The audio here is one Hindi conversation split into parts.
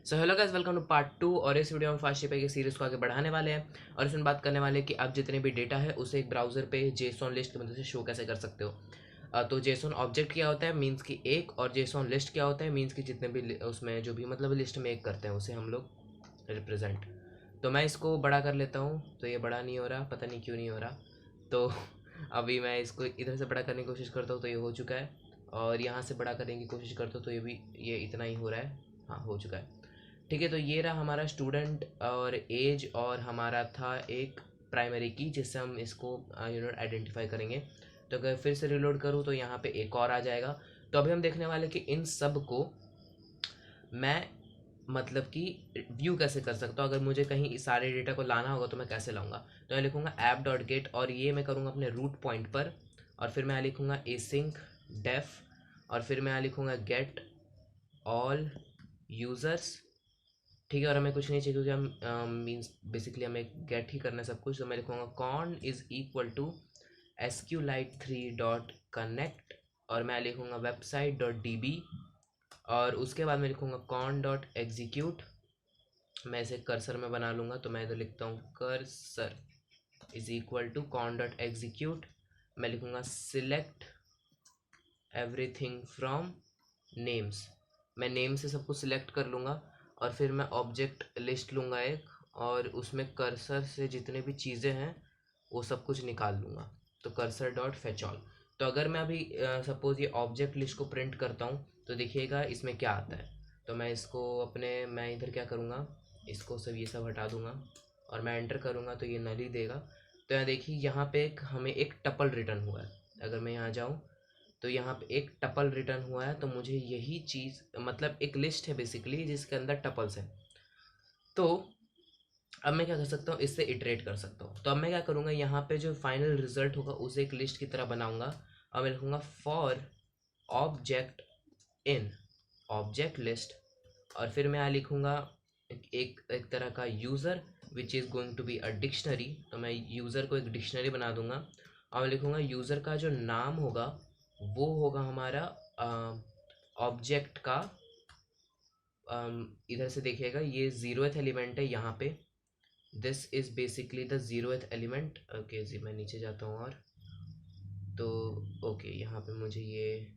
So hello guys, welcome to part 2। और इस वीडियो में फास्ट शिपिंग की सीरीज को आगे बढ़ाने वाले हैं और इसमें बात करने वाले हैं कि आप जितने भी डेटा है उसे एक ब्राउजर पे जेसॉन लिस्ट की मदद से शो कैसे कर सकते हो। तो जेसॉन ऑब्जेक्ट क्या होता है, मीन्स की एक, और जेसॉन लिस्ट क्या होता है, मीन्स की जितने भी उसमें जो भी मतलब लिस्ट में एक करते हैं उसे हम लोग रिप्रेजेंट। तो मैं इसको बड़ा कर लेता हूँ, तो ये बड़ा नहीं हो रहा, पता नहीं क्यों नहीं हो रहा। तो अभी मैं इसको इधर से बड़ा करने की कोशिश करता हूँ तो ये हो चुका है, और यहाँ से बड़ा करने की कोशिश करता हूँ तो ये इतना ही हो रहा है। हाँ, हो चुका है। ठीक है, तो ये रहा हमारा स्टूडेंट और एज, और हमारा था एक प्राइमरी की जिससे हम इसको आइडेंटिफाई करेंगे। तो अगर फिर से रिलोड करूँ तो यहाँ पे एक और आ जाएगा। तो अभी हम देखने वाले कि इन सब को मैं मतलब कि व्यू कैसे कर सकता हूँ। अगर मुझे कहीं इस सारे डेटा को लाना होगा तो मैं कैसे लाऊंगा। तो मैं लिखूंगा ऐप डॉट गेट, और ये मैं करूँगा अपने रूट पॉइंट पर, और फिर मैं लिखूंगा एसिंक डेफ, और फिर मैं लिखूंगा गेट ऑल यूज़र्स। ठीक है, और हमें कुछ नहीं चाहिए क्योंकि हम मीन्स बेसिकली हमें गेट ही करना है सब कुछ। तो मैं लिखूँगा cone is equal to SQLite3.connect, और मैं लिखूँगा वेबसाइट डॉट DB, और उसके बाद मैं लिखूँगा कॉन डॉट एग्जीक्यूट। मैं इसे कर्सर में बना लूँगा, तो मैं इधर लिखता हूँ cursor is equal to con dot execute. मैं लिखूँगा सिलेक्ट एवरीथिंग फ्रॉम नेम्स। मैं नेम से सब कुछ सिलेक्ट कर लूँगा, और फिर मैं ऑब्जेक्ट लिस्ट लूँगा एक, और उसमें कर्सर से जितने भी चीज़ें हैं वो सब कुछ निकाल लूँगा। तो कर्सर डॉट फेच ऑल। तो अगर मैं अभी सपोज़ ये ऑब्जेक्ट लिस्ट को प्रिंट करता हूँ तो देखिएगा इसमें क्या आता है। तो मैं इसको मैं इधर क्या करूँगा, इसको सब ये सब हटा दूँगा, और मैं एंटर करूँगा तो ये नल ही देगा। तो यहाँ देखिए, यहाँ पे हमें एक टपल रिटर्न हुआ है। अगर मैं यहाँ जाऊँ तो यहाँ पे एक टपल रिटर्न हुआ है, तो मुझे यही चीज़ मतलब एक लिस्ट है बेसिकली जिसके अंदर टपल्स हैं। तो अब मैं क्या कर सकता हूँ, इससे इटरेट कर सकता हूँ। तो अब मैं क्या करूँगा, यहाँ पे जो फाइनल रिजल्ट होगा उसे एक लिस्ट की तरह बनाऊँगा, और मैं लिखूँगा for object in object list, और फिर मैं यहाँ लिखूँगा एक तरह का user which is going to be a dictionary. तो मैं यूज़र को एक डिक्शनरी बना दूंगा, और मैं लिखूँगा यूज़र का जो नाम होगा वो होगा हमारा ऑब्जेक्ट का। इधर से देखिएगा, ये ज़ीरोथ एलिमेंट है यहाँ पे। This is basically the zeroth element. Okay जी, मैं नीचे जाता हूँ, और तो ओके यहाँ पे मुझे ये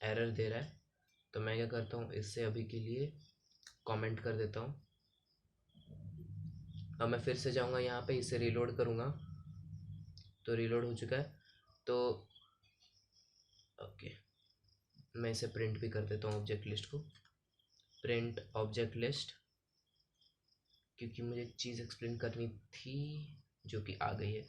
एरर दे रहा है। तो मैं क्या करता हूँ, इससे अभी के लिए कमेंट कर देता हूँ। अब मैं फिर से जाऊँगा यहाँ पे, इसे रीलोड करूँगा, तो रीलोड हो चुका है। तो ओके, मैं इसे प्रिंट भी कर देता हूँ ऑब्जेक्ट लिस्ट को, प्रिंट ऑब्जेक्ट लिस्ट, क्योंकि मुझे एक चीज़ एक्सप्लेन करनी थी जो कि आ गई है।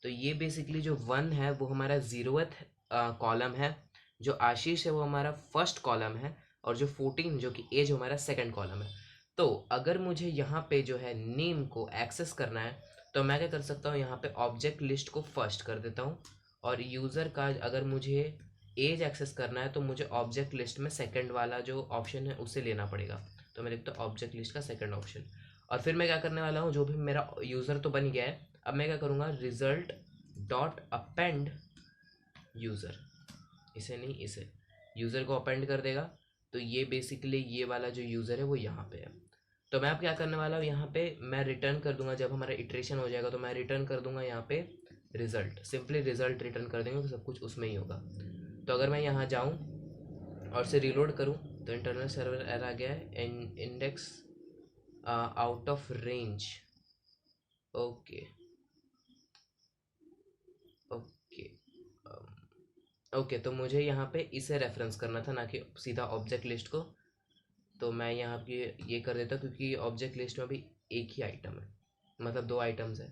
तो ये बेसिकली जो 1 है वो हमारा ज़ीरोथ कॉलम है, जो आशीष है वो हमारा फर्स्ट कॉलम है, और जो 14 जो कि एज हमारा सेकंड कॉलम है। तो अगर मुझे यहाँ पे जो है नेम को एक्सेस करना है तो मैं क्या कर सकता हूँ, यहाँ पे ऑब्जेक्ट लिस्ट को फर्स्ट कर देता हूँ, और यूज़र का अगर मुझे एज एक्सेस करना है तो मुझे ऑब्जेक्ट लिस्ट में सेकंड वाला जो ऑप्शन है उसे लेना पड़ेगा। तो मैं लिखता हूँ ऑब्जेक्ट लिस्ट का सेकंड ऑप्शन, और फिर मैं क्या करने वाला हूँ, जो भी मेरा यूज़र तो बन गया है, अब मैं क्या करूँगा, रिजल्ट डॉट अपेंड यूज़र, इसे नहीं इसे यूज़र को अपेंड कर देगा। तो ये बेसिकली ये वाला जो यूज़र है वो यहाँ पे है। तो मैं अब क्या करने वाला हूँ, यहाँ पे मैं रिटर्न कर दूंगा, जब हमारा इटरेशन हो जाएगा तो मैं रिटर्न कर दूंगा यहाँ पे रिजल्ट, सिंपली रिजल्ट रिटर्न कर देंगे तो सब कुछ उसमें ही होगा। तो अगर मैं यहाँ जाऊँ और से रीलोड करूँ तो इंटरनल सर्वर एरर आ गया है, index out of range. Okay okay okay, तो मुझे यहाँ पे इसे रेफरेंस करना था, ना कि सीधा ऑब्जेक्ट लिस्ट को। तो मैं यहाँ पे ये कर देता क्योंकि ऑब्जेक्ट लिस्ट में भी एक ही आइटम है, मतलब 2 आइटम्स है।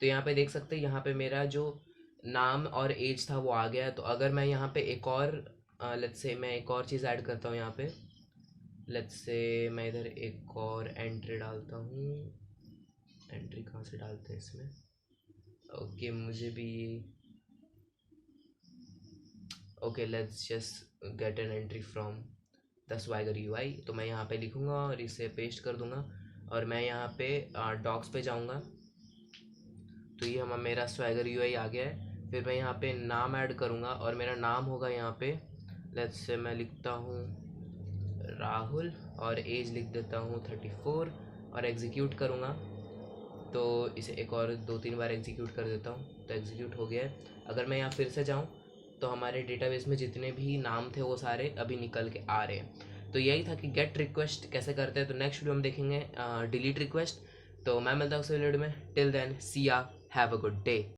तो यहाँ पे देख सकते हैं, यहाँ पे मेरा जो नाम और एज था वो आ गया है। तो अगर मैं यहाँ पे एक और लेट्स से मैं एक और चीज़ ऐड करता हूँ यहाँ पे, लेट्स से मैं इधर एक और एंट्री डालता हूँ। एंट्री कहाँ से डालते हैं इसमें, ओके मुझे भी, okay let's just get an entry from the swagger UI. तो मैं यहाँ पे लिखूँगा और इसे पेस्ट कर दूँगा, और मैं यहाँ पे डॉक्स पे जाऊँगा। तो ये मेरा स्वैगर यूआई आ गया है। फिर मैं यहाँ पे नाम ऐड करूँगा, और मेरा नाम होगा यहाँ पे लेट्स से मैं लिखता हूँ राहुल, और एज लिख देता हूँ 34 और एग्जीक्यूट करूँगा तो इसे एक और 2-3 बार एग्जीक्यूट कर देता हूँ तो एग्जीक्यूट हो गया है। अगर मैं यहाँ फिर से जाऊँ तो हमारे डेटाबेस में जितने भी नाम थे वो सारे अभी निकल के आ रहे हैं। तो यही था कि गेट रिक्वेस्ट कैसे करते हैं। तो नेक्स्ट वीडियो हम देखेंगे डिलीट रिक्वेस्ट। तो मैं मिलता हूँ उस वीडियो में। टिल देन सी या, हैव अ गुड डे।